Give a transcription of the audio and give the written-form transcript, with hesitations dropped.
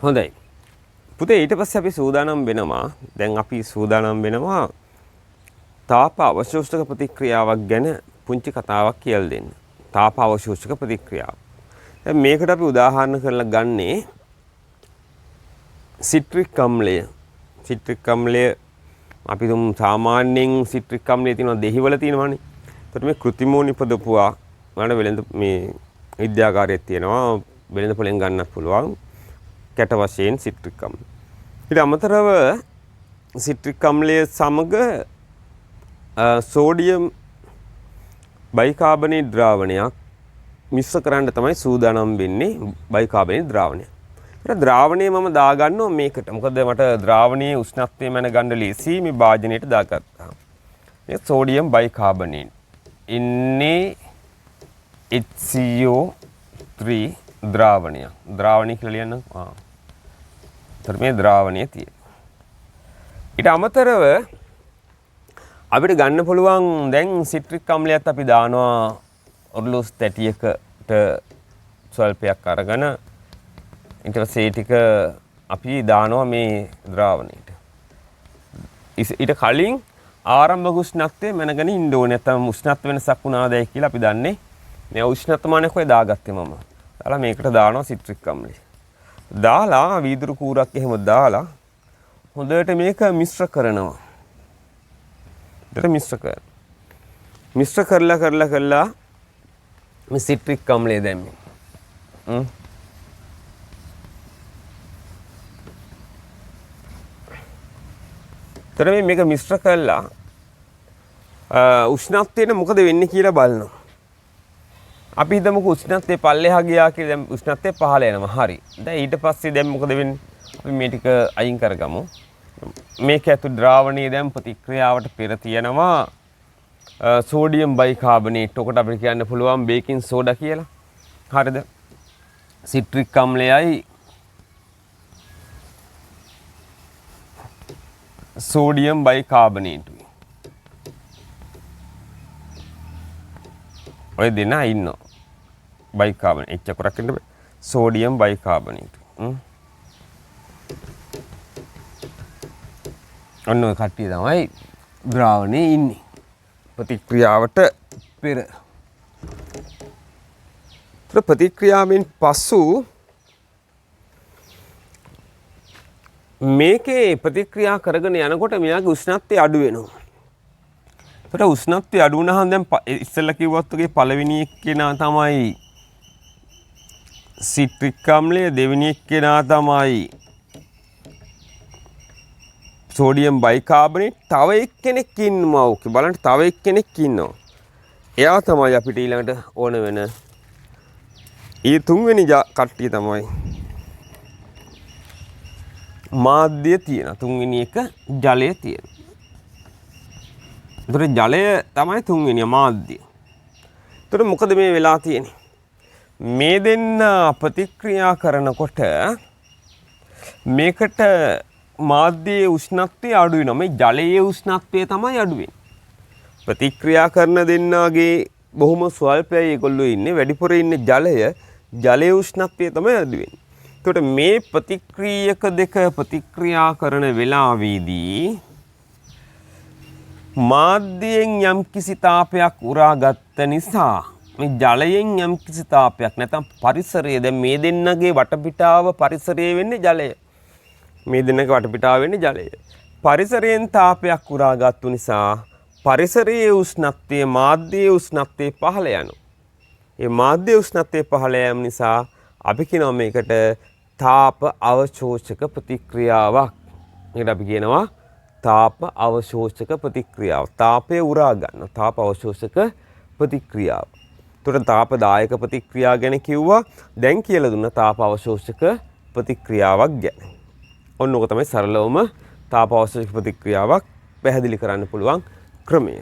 හොඳයි. පුතේ ඊට පස්සේ අපි සූදානම් වෙනවා. දැන් අපි සූදානම් වෙනවා තාප අවශෝෂක ප්‍රතික්‍රියාවක් ගැන පුංචි කතාවක් කියලා දෙන්න. තාප අවශෝෂක ප්‍රතික්‍රියාව. දැන් මේකට අපි උදාහරණ කරලා ගන්නේ සිට්‍රික් අම්ලය. සිට්‍රික් අම්ලය අපි තුම් සාමාන්‍යයෙන් සිට්‍රික් අම්ලය තියෙනවා දෙහිවල තියෙනවානේ. ඒකට මේ කෘත්‍රිමව නිපදවුවා වල වෙළඳ මේ විද්‍යාකාරයක් තියෙනවා. වෙළඳ පොලෙන් ගන්නත් පුළුවන්. කැට වශයෙන් සිට්‍රික් අම්ල. ඊට අමතරව සිට්‍රික් අම්ලය සමග සෝඩියම් බයිකාබනේට් ද්‍රාවණයක් මිශ්‍ර කරන්න තමයි සූදානම් වෙන්නේ බයිකාබනේට් ද්‍රාවණය. ඒක ද්‍රාවණය මම දාගන්නවා මේකට. මොකද මට ද්‍රාවණයේ උෂ්ණත්වය මැන ගන්න ලේසි මේ භාජනයට දාගත්තා. මේ සෝඩියම් බයිකාබනේට් ඉන්නේ HCO3 ද්‍රාවණය. ද්‍රාවණය කියලා ලියන්න. ඒතර මේ ද්‍රාවණය තියෙනවා. ඊට අමතරව අපිට ගන්න පුළුවන් දැන් සිට්‍රික් අම්ලයත් අපි දානවා ඔර්ලෝස් තැටියකට ස්වල්පයක් අරගෙන ඊට පස්සේ ටික අපි දානවා මේ ද්‍රාවණයට. ඊට කලින් ආරම්භක උෂ්ණත්වය මැනගෙන ඉන්න ඕනේ. නැත්නම් උෂ්ණත්ව වෙනසක් වුණාදයි කියලා අපි දන්නේ. මේ උෂ්ණත්වමානය කොහෙද දාගත්තේ මම. දාලා මේකට දානවා සිට්‍රික් අම්ලය. දාලා වීදුරු කූරක් එහෙම දාලා හොඳට මේක මිශ්‍ර කරනවා. මිශ්‍ර කරලා මේ සිට්‍රික් අම්ලය දැම්මේ. තර මේක මිශ්‍ර කළා උෂ්ණත්වයට මොකද වෙන්නේ කියලා බලනවා. අපි හිතමුකෝ උෂ්ණත්වය පල්ලෙහා ගියා කියලා. දැන් උෂ්ණත්වය පහළ යනවා. හරි. දැන් ඊට පස්සේ දැන් මොකද වෙන්නේ? අපි මේ ටික අයින් කරගමු. මේක ඇතුළේ ද්‍රාවණයේ දැන් ප්‍රතික්‍රියාවට පෙර තියෙනවා සෝඩියම් බයිකාබනේට්. ඔකට අපිට කියන්න පුළුවන් බේකින් සෝඩා කියලා. හරිද? සිට්‍රික් අම්ලයයි සෝඩියම් බයිකාබනේට්යි. ඔය දෙන ඉන්නවා. බයිකාබනේට් එච්චරක් ඉන්න බෑ. Sodium bicarbonate. ඔන්න ඔය කට්ටිය තමයි ද්‍රාවණයේ ඉන්නේ. ප්‍රතික්‍රියාවට පෙර. ප්‍රතික්‍රියාවෙන් පසු මේකේ ප්‍රතික්‍රියා කරගෙන යනකොට මෙයාගේ උෂ්ණත්වය අඩු වෙනවා. ඒකට උෂ්ණත්වය අඩු වුණාම දැන් ඉස්සෙල්ලා කිව්වත් ඔගේ පළවෙනි එක්කෙනා තමයි සිට්‍රික් අම්ලය, දෙවෙනි එක්කෙනා තමයි සෝඩියම් බයිකාබනේට්. තව එක්කෙනෙක් ඉන්නවා. ඕකේ බලන්න තව එක්කෙනෙක් ඉන්නවා. එයා තමයි අපිට ඊළඟට ඕන වෙන ඊ තුන්වෙනි කට්ටිය තමයි මාධ්‍ය තියෙන. තුන්වෙනි එක ජලය තියෙන. ඒතර ජලය තමයි තුන්වෙනි මාධ්‍ය. ඒතර මොකද මේ වෙලා තියෙන්නේ? මේ දෙන්න ප්‍රතික්‍රියා කරනකොට මේකට මාධ්‍යයේ උෂ්ණත්වය අඩු වෙනවා. මේ ජලයේ උෂ්ණත්වය තමයි අඩු වෙන්නේ. ප්‍රතික්‍රියා කරන දෙන්නාගේ බොහොම ස්වල්පයි ඒගොල්ලෝ ඉන්නේ. වැඩිපුර ඉන්නේ ජලයේ උෂ්ණත්වය තමයි අඩු වෙන්නේ. එතකොට මේ ප්‍රතික්‍රියක දෙක ප්‍රතික්‍රියා කරන වෙලාවේදී මාධ්‍යයෙන් යම්කිසි තාපයක් උරාගත්ත නිසා මේ ජලයෙන් යම්කිසි තාපයක් නැත්නම් පරිසරයේ දැන් මේ දෙන්නගේ වටපිටාව පරිසරයේ වෙන්නේ ජලය. මේ දෙන්නගේ වටපිටාව වෙන්නේ ජලය. පරිසරයෙන් තාපයක් උරාගත්තු නිසා පරිසරයේ උෂ්ණත්වය මාධ්‍යයේ උෂ්ණත්වය පහළ යනවා. ඒ මාධ්‍ය උෂ්ණත්වය පහළ යාම නිසා අපි කියනවා මේකට තාප අවශෝෂක ප්‍රතික්‍රියාවක්. මේකට අපි කියනවා තාප අවශෝෂක ප්‍රතික්‍රියාව. තාපය උරා ගන්න තාප අවශෝෂක ප්‍රතික්‍රියාව. එතකොට තාපදායක ප්‍රතික්‍රියාව ගැන කිව්වා. දැන් කියලා දුන්න තාප අවශෝෂක ප්‍රතික්‍රියාවක් ගැන. ඔන්න ඕක තමයි සරලවම තාප අවශෝෂක ප්‍රතික්‍රියාවක් පැහැදිලි කරන්න පුළුවන් ක්‍රමය.